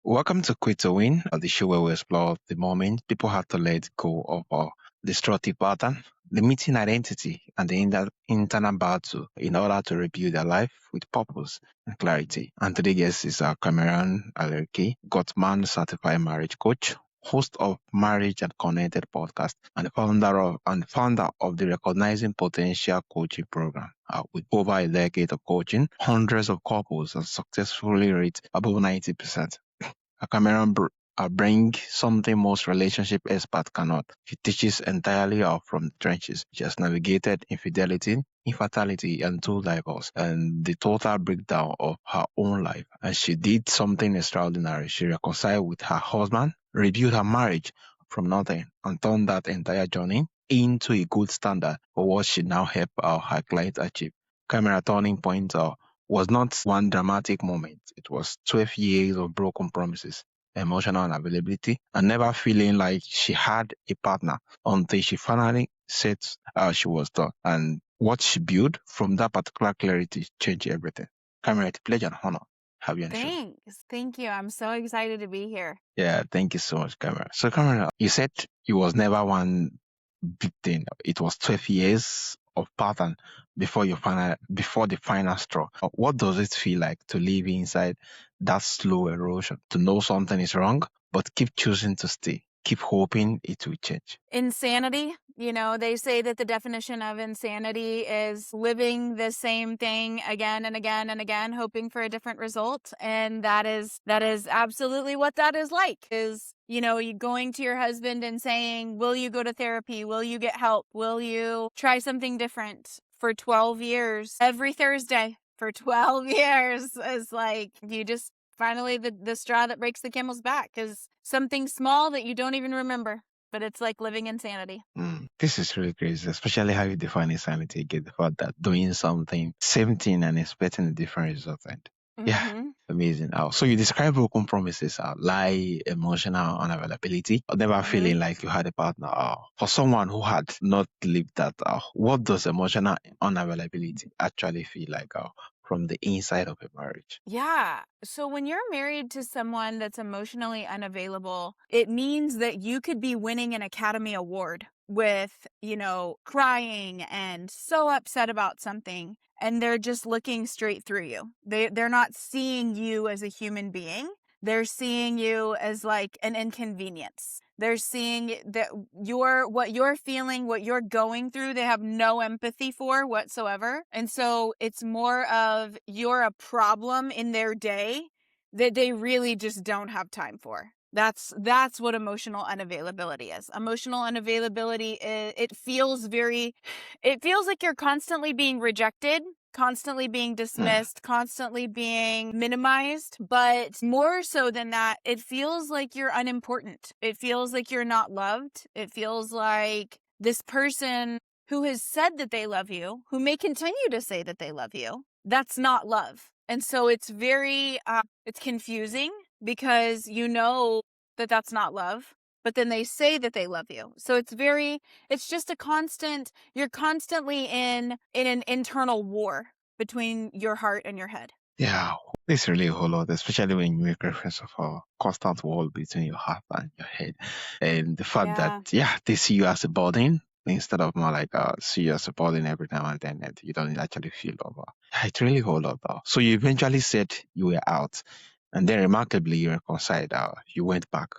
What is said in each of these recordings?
Welcome to Quit to Win, the show where we explore the moment people have to let go of a destructive pattern, limiting identity, and the internal battle in order to rebuild their life with purpose and clarity. And today's guest is Kameran Alareqi, Gottman certified marriage coach, host of Marriage and Connected podcast, and founder of the Recognizing Potential coaching program. With over a decade of coaching, hundreds of couples have successfully reached above 90%. Cameron bring something most relationship experts cannot. She teaches entirely out from the trenches. She has navigated infidelity, infertility, and two divorce, and the total breakdown of her own life. And she did something extraordinary. She reconciled with her husband, rebuilt her marriage from nothing, and turned that entire journey into a good standard for what she now help her clients achieve. Camera turning point was not one dramatic moment. It was 12 years of broken promises, emotional unavailability, and never feeling like she had a partner until she finally said she was done. And what she built from that particular clarity changed everything. Camera, it's a pleasure and honor have you on the show. Thanks. Thank you. I'm so excited to be here. Yeah, thank you so much, Camera. So, Camera, you said it was never one big thing. It was 12 years of pattern before the final straw. What does it feel like to live inside that slow erosion, to know something is wrong, but keep choosing to stay, keep hoping it will change? Insanity. They say that the definition of insanity is living the same thing again and again and again, hoping for a different result. And that is absolutely what that is like. You going to your husband and saying, will you go to therapy? Will you get help? Will you try something different for 12 years? Every Thursday for 12 years is like, you just finally the straw that breaks the camel's back is something small that you don't even remember. But it's like living insanity. This is really crazy, especially how you define insanity. Get the fact that doing something, same thing, and expecting a different result. And yeah, amazing. So you describe broken promises, lie, emotional unavailability, or never feeling like you had a partner. For someone who had not lived that, what does emotional unavailability actually feel like from the inside of a marriage? Yeah. So when you're married to someone that's emotionally unavailable, it means that you could be winning an Academy Award with, crying and so upset about something, and they're just looking straight through you. They're not seeing you as a human being. They're seeing you as like an inconvenience. They're seeing that what you're feeling, what you're going through, they have no empathy for whatsoever. And so it's more of you're a problem in their day that they really just don't have time for. That's what emotional unavailability is. Emotional unavailability it feels like you're constantly being rejected, constantly being dismissed, constantly being minimized. But more so than that, it feels like you're unimportant. It feels like you're not loved. It feels like this person who has said that they love you, who may continue to say that they love you, that's not love. And so it's very, it's confusing because that that's not love, but then they say that they love you. So it's just you're constantly in an internal war between your heart and your head. Yeah, it's really a whole lot, especially when you make reference of a constant wall between your heart and your head. And the fact that, they see you as a burden instead of more like see you as a burden every time and then and you don't actually feel over. It's really a whole lot though. So you eventually said you were out and then remarkably you reconciled. You went back,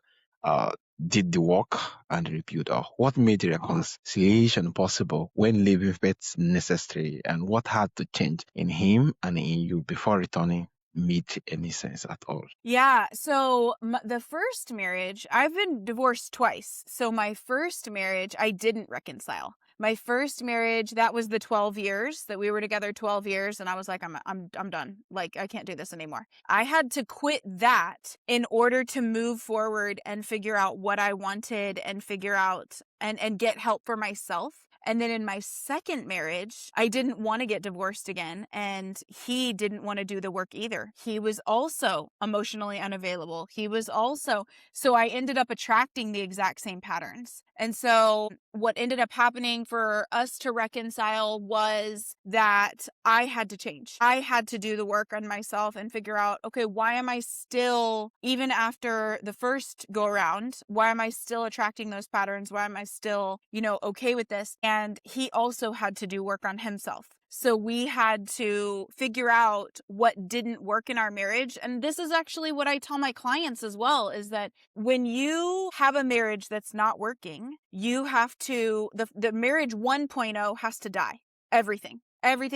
uh, did the work and rebuilt. What made the reconciliation possible when leaving felt necessary, and what had to change in him and in you before returning made any sense at all? Yeah. So the first marriage, I've been divorced twice. So my first marriage, I didn't reconcile. My first marriage, that was the 12 years that we were together, 12 years. And I was like, I'm done. Like, I can't do this anymore. I had to quit that in order to move forward and figure out what I wanted and figure out and get help for myself. And then in my second marriage, I didn't want to get divorced again. And he didn't want to do the work either. He was also emotionally unavailable. So I ended up attracting the exact same patterns. And so what ended up happening for us to reconcile was that I had to change. I had to do the work on myself and figure out, okay, why am I still, even after the first go around, why am I still attracting those patterns? Why am I still, okay with this? And he also had to do work on himself. So we had to figure out what didn't work in our marriage. And this is actually what I tell my clients as well, is that when you have a marriage that's not working, you have to, the marriage 1.0 has to die. Everything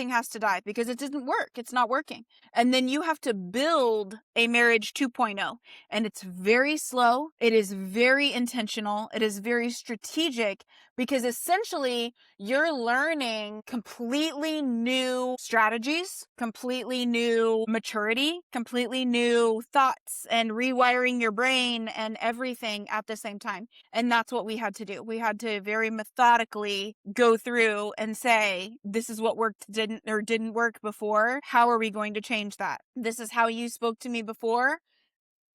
has to die because it doesn't work. It's not working. And then you have to build a marriage 2.0. And it's very slow. It is very intentional. It is very strategic because essentially you're learning completely new strategies, completely new maturity, completely new thoughts, and rewiring your brain and everything at the same time. And that's what we had to do. We had to very methodically go through and say, this is what didn't work before. How are we going to change that? This is how you spoke to me before.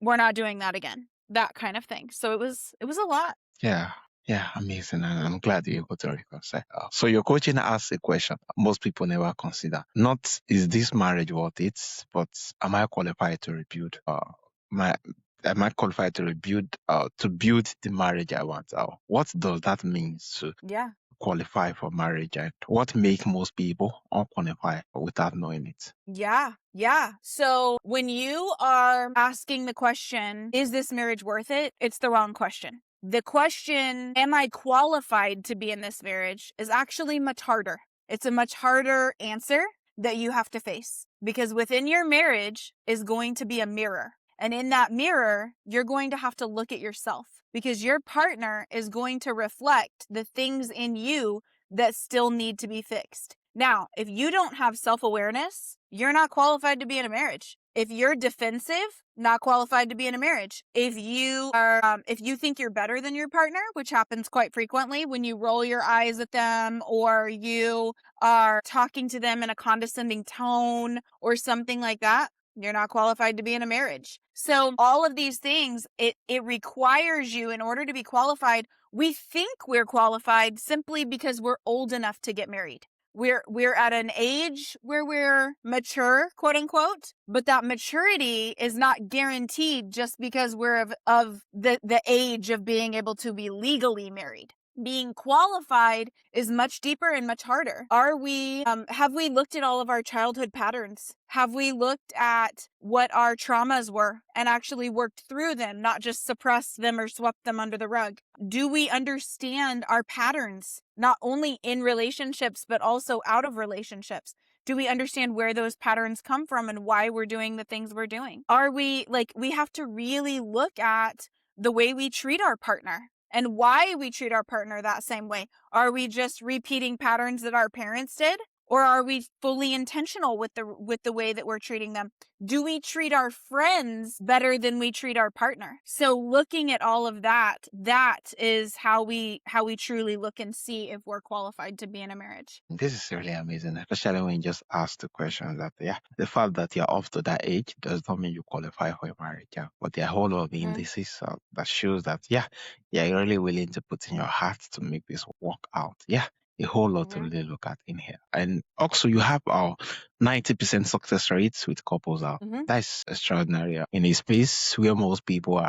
We're not doing that again. That kind of thing. So it was a lot. Yeah. Yeah, amazing. And I'm glad you're able to reconcile. So your coaching asks a question most people never consider. Not is this marriage worth it, but am I qualified to rebuild? Am I qualified to build the marriage I want? What does that mean to Yeah. qualify for marriage, and what makes most people unqualified without knowing it? Yeah. So when you are asking the question, is this marriage worth it? It's the wrong question. The question, am I qualified to be in this marriage, is actually much harder. It's a much harder answer that you have to face because within your marriage is going to be a mirror. And in that mirror, you're going to have to look at yourself because your partner is going to reflect the things in you that still need to be fixed. Now, if you don't have self-awareness, you're not qualified to be in a marriage. If you're defensive, not qualified to be in a marriage. If you are, if you think you're better than your partner, which happens quite frequently when you roll your eyes at them or you are talking to them in a condescending tone or something like that, you're not qualified to be in a marriage. So all of these things, it requires you, in order to be qualified, we think we're qualified simply because we're old enough to get married. We're at an age where we're mature, quote unquote, but that maturity is not guaranteed just because we're of the age of being able to be legally married. Being qualified is much deeper and much harder. Have we looked at all of our childhood patterns? Have we looked at what our traumas were and actually worked through them, not just suppressed them or swept them under the rug? Do we understand our patterns, not only in relationships, but also out of relationships? Do we understand where those patterns come from and why we're doing the things we're doing? We have to really look at the way we treat our partner and why we treat our partner that same way. Are we just repeating patterns that our parents did? Or are we fully intentional with the way that we're treating them? Do we treat our friends better than we treat our partner? So looking at all of that is how we truly look and see if we're qualified to be in a marriage. This is really amazing, especially when you just ask the question that, yeah, the fact that you're up to that age does not mean you qualify for a marriage. Yeah. But there are a whole lot of indices that shows that, yeah, you're really willing to put in your heart to make this work out. Yeah. A whole lot to really look at in here. And also, you have our 90% success rates with couples out. That's extraordinary. In a space where most people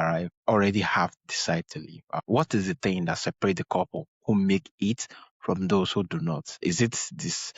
already have decided to leave. What is the thing that separates the couple who make it from those who do not? Is it this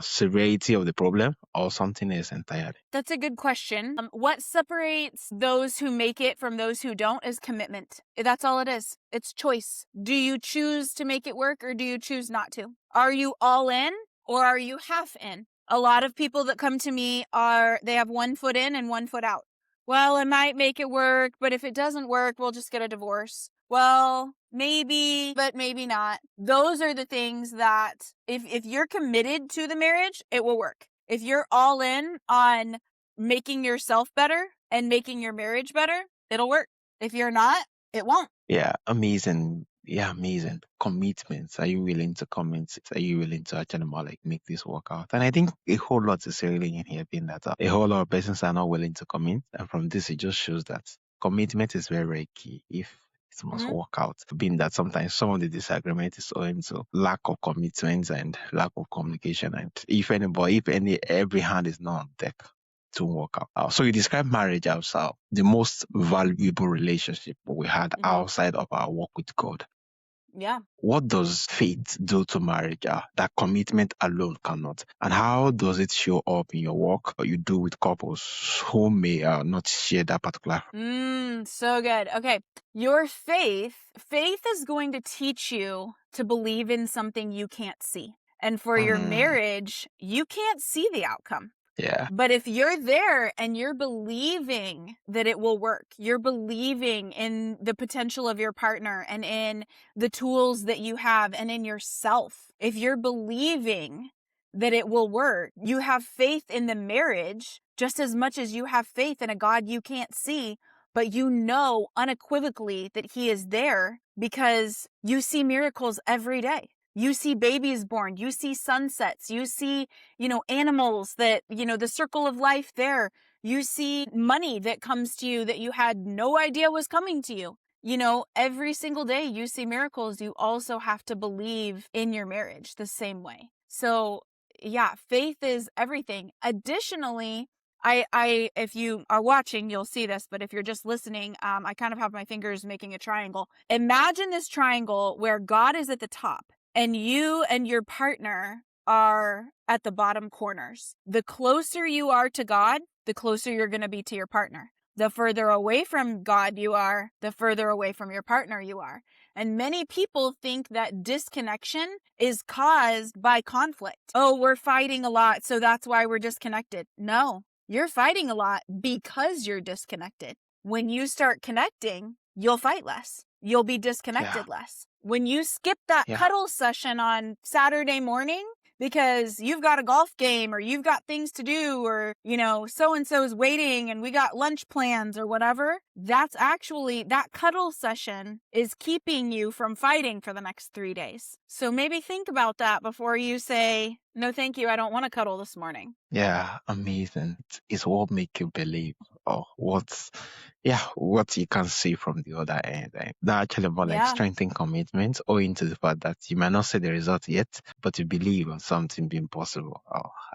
severity of the problem or something else entirely? That's a good question. What separates those who make it from those who don't is commitment. That's all it is. It's choice. Do you choose to make it work or do you choose not to? Are you all in or are you half in? A lot of people that come to me they have 1 foot in and 1 foot out. Well, I might make it work, but if it doesn't work, we'll just get a divorce. Well, maybe, but maybe not. Those are the things that if you're committed to the marriage, it will work. If you're all in on making yourself better and making your marriage better, it'll work. If you're not, it won't. Yeah, amazing. Yeah, amazing. Commitments. Are you willing to commit? Are you willing to actually more like make this work out? And I think a whole lot is really in here being that a whole lot of persons are not willing to commit. And from this, it just shows that commitment is very, very key if it must Mhm. work out. Being that sometimes some of the disagreement is owing to lack of commitment and lack of communication. And every hand is not on deck to work out. So you describe marriage as the most valuable relationship we had Mhm. outside of our walk with God. Yeah. What does faith do to marriage that commitment alone cannot? And how does it show up in your work or you do with couples who may not share that particular? So good. Okay. Your faith is going to teach you to believe in something you can't see. And for your Mm, marriage, you can't see the outcome. yeah, But if you're there and you're believing that it will work, you're believing in the potential of your partner and in the tools that you have and in yourself, if you're believing that it will work, you have faith in the marriage just as much as you have faith in a God you can't see, but you know unequivocally that He is there because you see miracles every day. You see babies born, you see sunsets, you see animals that, the circle of life there. You see money that comes to you that you had no idea was coming to you. Every single day you see miracles. You also have to believe in your marriage the same way. So, yeah, faith is everything. Additionally, if you are watching, you'll see this, but if you're just listening, I kind of have my fingers making a triangle. Imagine this triangle where God is at the top and you and your partner are at the bottom corners. The closer you are to God, the closer you're going to be to your partner. The further away from God you are, the further away from your partner you are. And many people think that disconnection is caused by conflict. Oh, we're fighting a lot, so that's why we're disconnected. No, you're fighting a lot because you're disconnected. When you start connecting, you'll fight less. You'll be yeah, disconnected less. When you skip that yeah, cuddle session on Saturday morning because you've got a golf game or you've got things to do or, so-and-so is waiting and we got lunch plans or whatever, that's actually, that cuddle session is keeping you from fighting for the next 3 days. So maybe think about that before you say, no, thank you, I don't want to cuddle this morning. yeah, amazing. It's what make you believe or what you can see from the other end. And that actually more like Yeah, strengthening commitment owing to the fact that you might not see the result yet, but you believe on something being possible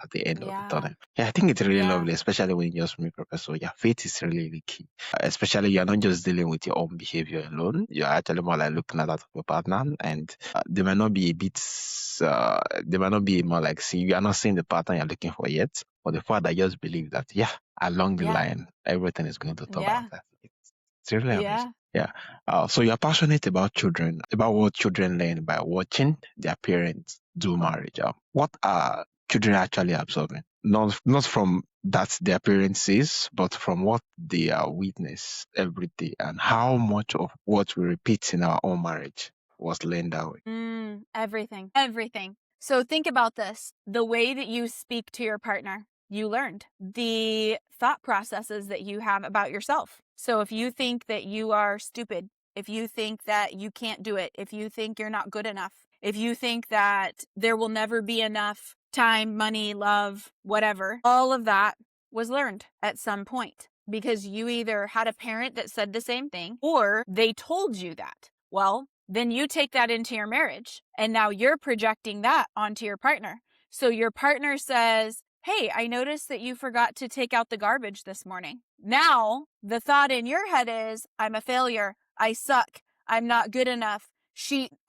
at the end of the yeah, tunnel. Yeah, I think it's really yeah, lovely, especially when you just meet people. So yeah, faith is really, really key. Especially you're not just dealing with your own behavior alone. You're actually more like looking at that of your partner and they might not be a bit, they might not be more like, see, you are not seeing the pattern you're looking for yet, but the fact that you just believe that, yeah, along the yeah, line, everything is going to turn out. yeah, It's really amazing. yeah. Yeah. So you're passionate about children, about what children learn by watching their parents do marriage. What are children actually absorbing? Not from that their parents says, but from what they witness every day and how much of what we repeat in our own marriage was learned that way. Everything, everything. So think about this. The way that you speak to your partner, you learned. The thought processes that you have about yourself. So if you think that you are stupid, if you think that you can't do it, if you think you're not good enough, if you think that there will never be enough time, money, love, whatever, all of that was learned at some point because you either had a parent that said the same thing or they told you that. Well, then you take that into your marriage and now you're projecting that onto your partner. So your partner says, hey, I noticed that you forgot to take out the garbage this morning. Now the thought in your head is, I'm a failure. I suck. I'm not good enough.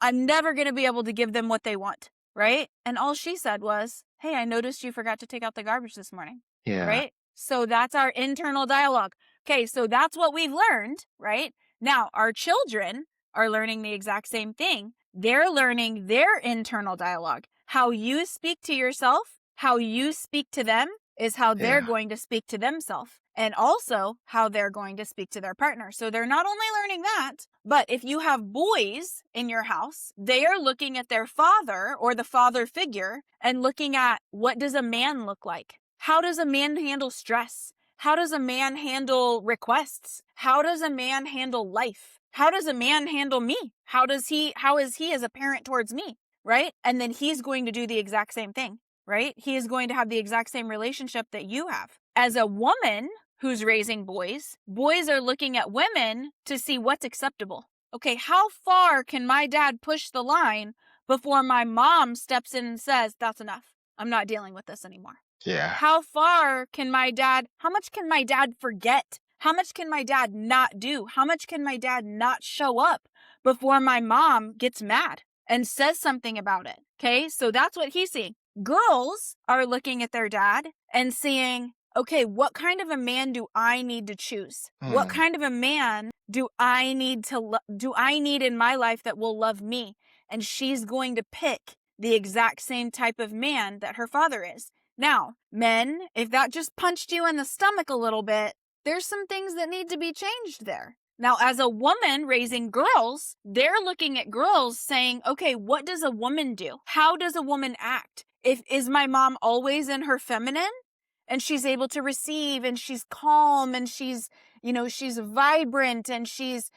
I'm never going to be able to give them what they want. Right. And all she said was, hey, I noticed you forgot to take out the garbage this morning. Yeah, Right. So that's our internal dialogue. Okay. So that's what we've learned. Right. Now our children are learning the exact same thing. They're learning their internal dialogue. How you speak to yourself, how you speak to them is how they're yeah, going to speak to themselves and also how they're going to speak to their partner. So they're not only learning that, but if you have boys in your house, they are looking at their father or the father figure and looking at what does a man look like? How does a man handle stress? How does a man handle requests? How does a man handle life? how does a man handle me? How is he as a parent towards me? Right? And then he's going to do the exact same thing, right? He is going to have the exact same relationship that you have. As a woman who's raising boys, boys are looking at women to see what's acceptable. Okay, how far can my dad push the line before my mom steps in and says, that's enough. I'm not dealing with this anymore. Yeah. How much can my dad forget? How much can my dad not do? How much can my dad not show up before my mom gets mad and says something about it? Okay, so that's what he's seeing. Girls are looking at their dad and seeing, okay, what kind of a man do I need to choose? What kind of a man do I need in my life that will love me? And she's going to pick the exact same type of man that her father is. Now, men, if that just punched you in the stomach a little bit, there's some things that need to be changed there. Now, as a woman raising girls, they're looking at girls saying, okay, what does a woman do? How does a woman act? Is my mom always in her feminine? And she's able to receive, and she's calm, and she's vibrant, and she's,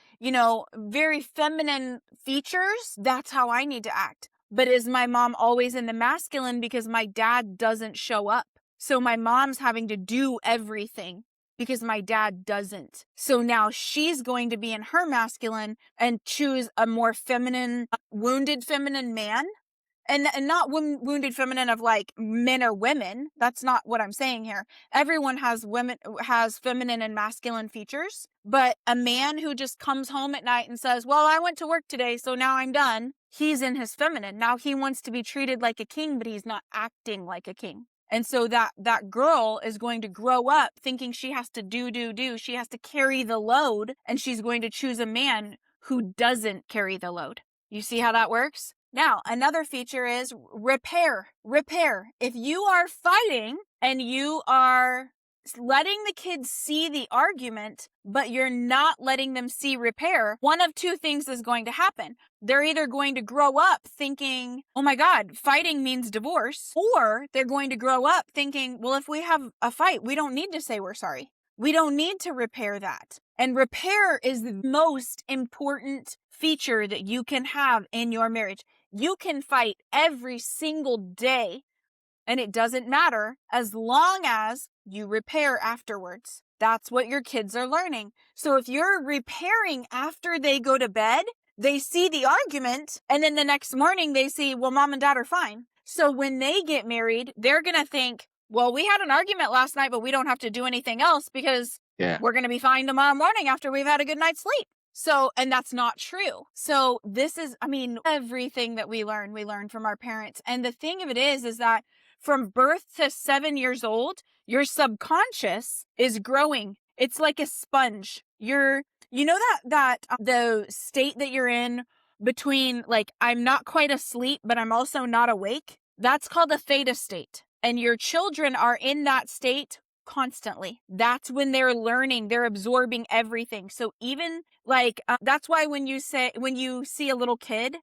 very feminine features. That's how I need to act. But is my mom always in the masculine because my dad doesn't show up? So my mom's having to do everything because my dad doesn't. So now she's going to be in her masculine and choose a more feminine, wounded feminine man. And not wounded feminine of like men or women. That's not what I'm saying here. Everyone has feminine and masculine features. But a man who just comes home at night and says, well, I went to work today, so now I'm done. He's in his feminine. Now he wants to be treated like a king, but he's not acting like a king. And so that girl is going to grow up thinking she has to do. She has to carry the load, and she's going to choose a man who doesn't carry the load. You see how that works? Now, another feature is repair. Repair. If you are fighting and you are letting the kids see the argument, but you're not letting them see repair, one of two things is going to happen. They're either going to grow up thinking, oh my God, fighting means divorce, or they're going to grow up thinking, well, if we have a fight, we don't need to say we're sorry. We don't need to repair that. And repair is the most important feature that you can have in your marriage. You can fight every single day, and it doesn't matter as long as you repair afterwards. That's what your kids are learning. So if you're repairing after they go to bed, they see the argument, and then the next morning they see, well, mom and dad are fine. So when they get married, they're going to think, well, we had an argument last night, but we don't have to do anything else because we're going to be fine tomorrow morning after we've had a good night's sleep. So, and that's not true. So this is, everything that we learn from our parents. And the thing of it is that from birth to 7 years old, your subconscious is growing. It's like a sponge. The state that you're in between, like, I'm not quite asleep, but I'm also not awake. That's called a theta state. And your children are in that state constantly. That's when they're learning, they're absorbing everything. So even that's why when you see a little kid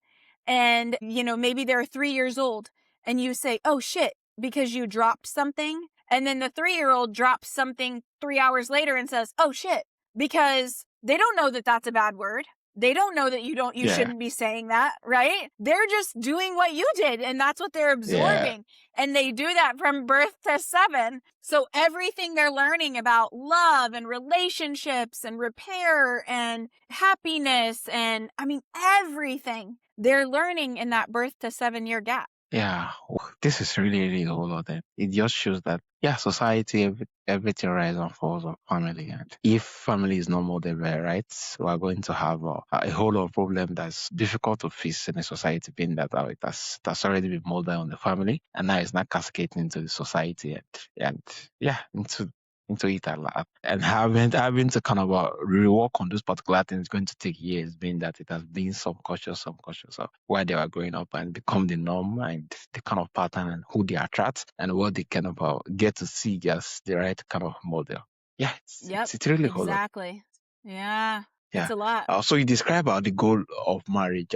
and, maybe they're 3 years old and you say, oh shit, because you dropped something. And then the 3-year-old drops something 3 hours later and says, oh shit, because they don't know that that's a bad word. They don't know that you shouldn't be saying that, right? They're just doing what you did, and that's what they're absorbing. And they do that from birth to 7. So everything they're learning about love and relationships and repair and happiness and, everything they're learning in that birth to 7-year gap. Yeah, this is really, really a whole lot. It just shows that, society, everything rises and falls on family. And if family is not modeled right, we are going to have a whole lot of problem that's difficult to fix in a society, being that that's already been molded on the family, and now it's not cascading into the society and into it a lot. And having to kind of rework on those particular things is going to take years, being that it has been subconscious of where they were growing up and become the norm and the kind of pattern and who they attract and what they kind of get to see as the right kind of model. Yeah, it's really whole lot. Exactly. Yeah, it's a lot. So you describe the goal of marriage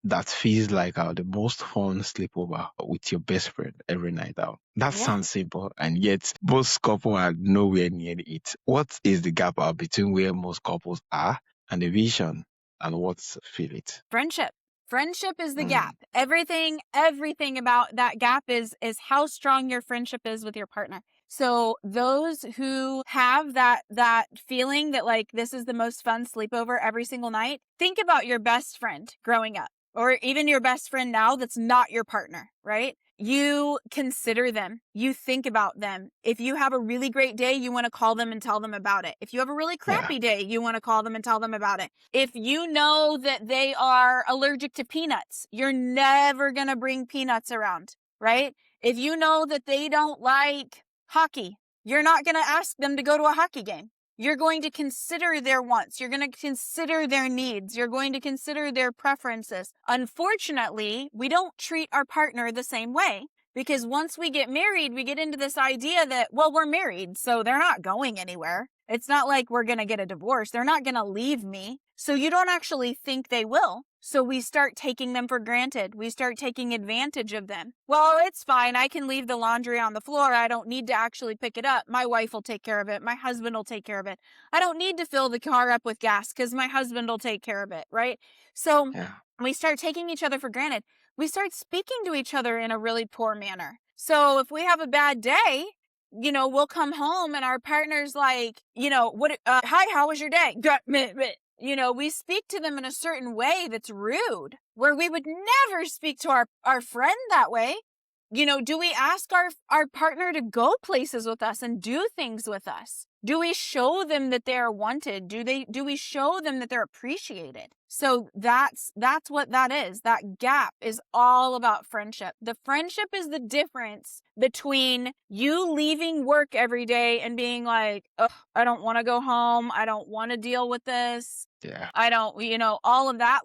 that feels like the most fun sleepover with your best friend every night out. That sounds simple, and yet most couples are nowhere near it. What is the gap between where most couples are and the vision and what's feel it? Friendship. Friendship is the Mm, gap. Everything about that gap is how strong your friendship is with your partner. So those who have that feeling that like this is the most fun sleepover every single night, think about your best friend growing up, or even your best friend now that's not your partner, right? You consider them. You think about them. If you have a really great day, you want to call them and tell them about it. If you have a really yeah, crappy day, you want to call them and tell them about it. If you know that they are allergic to peanuts, you're never going to bring peanuts around, right? If you know that they don't like hockey, you're not going to ask them to go to a hockey game. You're going to consider their wants. You're going to consider their needs. You're going to consider their preferences. Unfortunately, we don't treat our partner the same way, because once we get married, we get into this idea that, well, we're married, so they're not going anywhere. It's not like we're going to get a divorce. They're not going to leave me. So you don't actually think they will. So we start taking them for granted. We start taking advantage of them. Well, it's fine. I can leave the laundry on the floor. I don't need to actually pick it up. My wife will take care of it. My husband will take care of it. I don't need to fill the car up with gas because my husband will take care of it, right? So yeah, we start taking each other for granted. We start speaking to each other in a really poor manner. So if we have a bad day, we'll come home and our partner's like, hi, how was your day? We speak to them in a certain way that's rude, where we would never speak to our friend that way. Do we ask our partner to go places with us and do things with us? Do we show them that they're wanted? Do we show them that they're appreciated? So that's what that is. That gap is all about friendship. The friendship is the difference between you leaving work every day and being like, oh, I don't want to go home. I don't want to deal with this. yeah, I don't, all of that.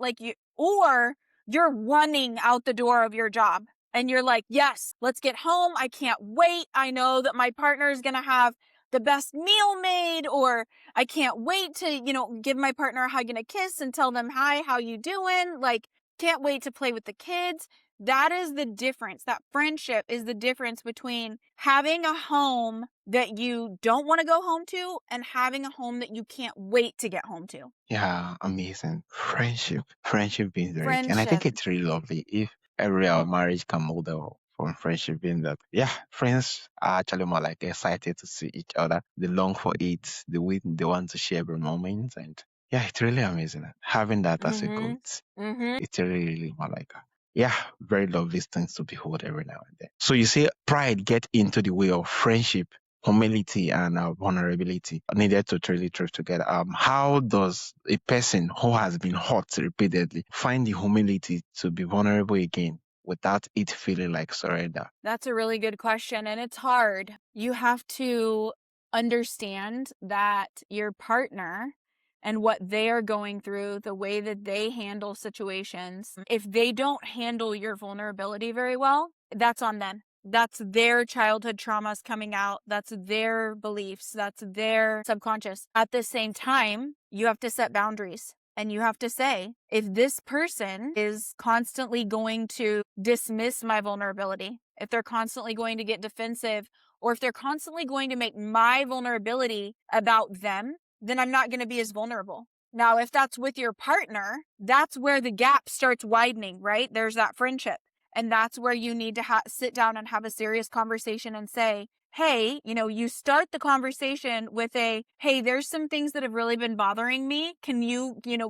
Or you're running out the door of your job and you're like, yes, let's get home. I can't wait. I know that my partner is going to have the best meal made, or I can't wait to, give my partner a hug and a kiss and tell them, hi, how you doing? Can't wait to play with the kids. That is the difference. That friendship is the difference between having a home that you don't want to go home to and having a home that you can't wait to get home to. yeah. Amazing. Friendship being very key. And I think Friendship. it's really lovely if every our marriage can model from friendship being that, yeah, friends are actually more like excited to see each other. They long for it. They want to share every moment. And yeah, it's really amazing. Having that as a goal, Mm-hmm. Mm-hmm. it's really, really more like, yeah, very lovely things to behold every now and then. So you say pride get into the way of friendship, humility, and vulnerability needed to truly thrive together. How does a person who has been hurt repeatedly find the humility to be vulnerable again without it feeling like surrender? That's a really good question, and it's hard. You have to understand that your partner and what they are going through, the way that they handle situations, if they don't handle your vulnerability very well, that's on them. That's their childhood traumas coming out. That's their beliefs. That's their subconscious. At the same time, you have to set boundaries. And you have to say, if this person is constantly going to dismiss my vulnerability, if they're constantly going to get defensive, or if they're constantly going to make my vulnerability about them, then I'm not going to be as vulnerable. Now, if that's with your partner, that's where the gap starts widening, right? There's that friendship. And that's where you need to sit down and have a serious conversation and say, hey, you start the conversation with hey, there's some things that have really been bothering me. Can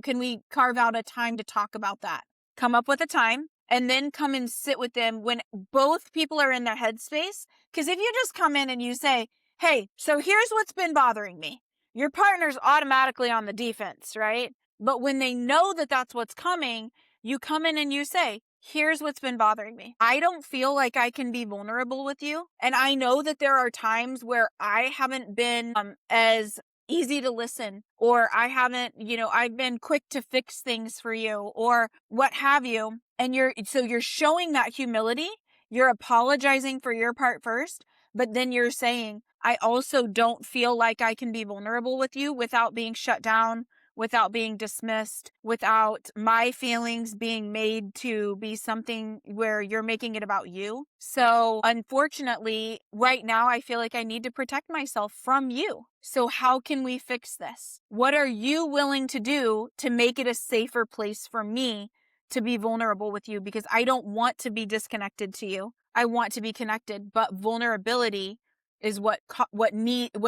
can we carve out a time to talk about that? Come up with a time and then come and sit with them when both people are in their headspace. Because if you just come in and you say, hey, so here's what's been bothering me, your partner's automatically on the defense, right? But when they know that that's what's coming, you come in and you say, here's what's been bothering me. I don't feel like I can be vulnerable with you. And I know that there are times where I haven't been as easy to listen, or I haven't, I've been quick to fix things for you, or what have you. And you're showing that humility. You're apologizing for your part first, but then you're saying, I also don't feel like I can be vulnerable with you without being shut down, without being dismissed, without my feelings being made to be something where you're making it about you. So unfortunately, right now, I feel like I need to protect myself from you. So how can we fix this? What are you willing to do to make it a safer place for me to be vulnerable with you? Because I don't want to be disconnected to you. I want to be connected, but vulnerability is what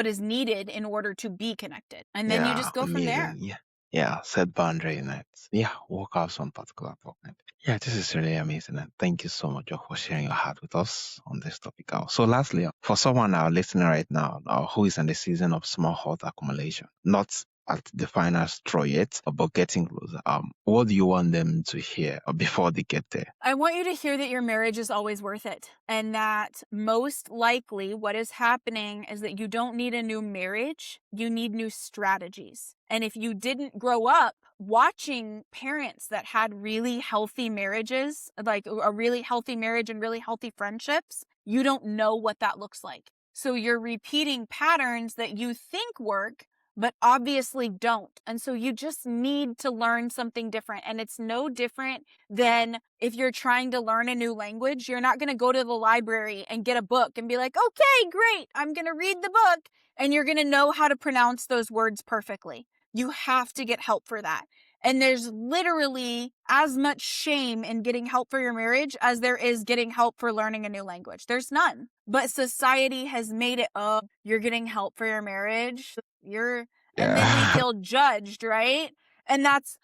is needed in order to be connected. And then you Yeah, just go from there. amazing. Yeah. Yeah, set boundary in it. Yeah, work out some particular topic. Yeah, this is really amazing. And thank you so much for sharing your heart with us on this topic. So lastly, for someone now listening right now who is in the season of small heart accumulation, not at the final straw yet, but getting closer, what do you want them to hear before they get there? I want you to hear that your marriage is always worth it, and that most likely what is happening is that you don't need a new marriage, you need new strategies. And if you didn't grow up watching parents that had really healthy marriages, like a really healthy marriage and really healthy friendships, you don't know what that looks like. So you're repeating patterns that you think work, but obviously don't. And so you just need to learn something different. And it's no different than if you're trying to learn a new language. You're not going to go to the library and get a book and be like, okay, great, I'm going to read the book, and you're going to know how to pronounce those words perfectly. You have to get help for that. And there's literally as much shame in getting help for your marriage as there is getting help for learning a new language. There's none. But society has made it, oh, you're getting help for your marriage. And then we Yeah. feel judged, right? And that's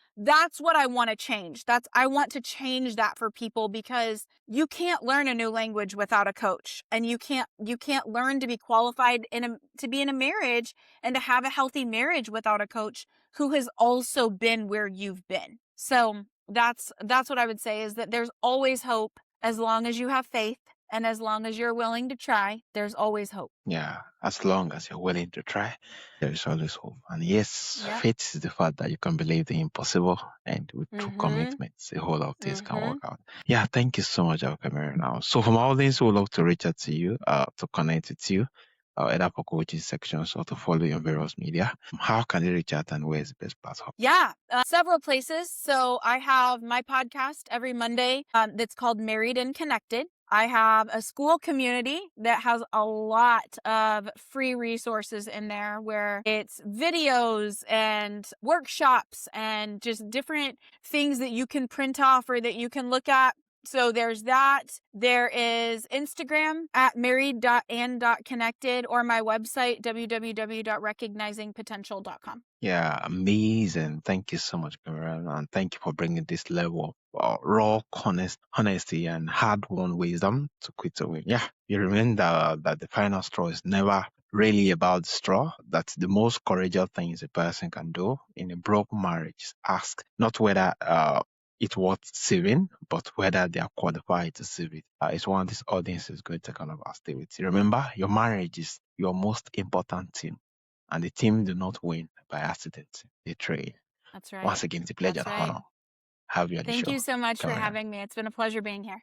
what I want to change. I want to change that for people, because you can't learn a new language without a coach, and you can't learn to be qualified to be in a marriage and to have a healthy marriage without a coach who has also been where you've been. So that's what I would say, is that there's always hope as long as you have faith, and as long as you're willing to try, there's always hope. Yeah, as long as you're willing to try, there is always hope. And yes, Yep. faith is the fact that you can believe the impossible, and with true Mhm. commitments, a whole lot of things can work Mhm. out. Yeah, thank you so much, Kameran. Now, so from all things, we would love to reach out to you, to connect with you, either for coaching sections or to follow you on various media. How can they reach out, and where is the best platform? Yeah, several places. So I have my podcast every Monday that's called Married and Connected. I have a school community that has a lot of free resources in there, where it's videos and workshops and just different things that you can print off or that you can look at. So there's that. There is Instagram at married.and.connected, or my website, www.recognizingpotential.com. Yeah, amazing. Thank you so much, Cameron, and thank you for bringing this level of raw, honesty, and hard-won wisdom to quit away. Yeah, you remember that the final straw is never really about the straw. That's the most courageous things a person can do in a broken marriage. Ask not whether it's worth saving, but whether they are qualified to save it. It's one of these audiences going to kind of stay with you. Remember, your marriage is your most important team, and the team do not win by accident. They train. That's right. Once again, it's a pleasure That's and right. honor have you on the Thank show. you so much for Cameron. having me. It's been a pleasure being here.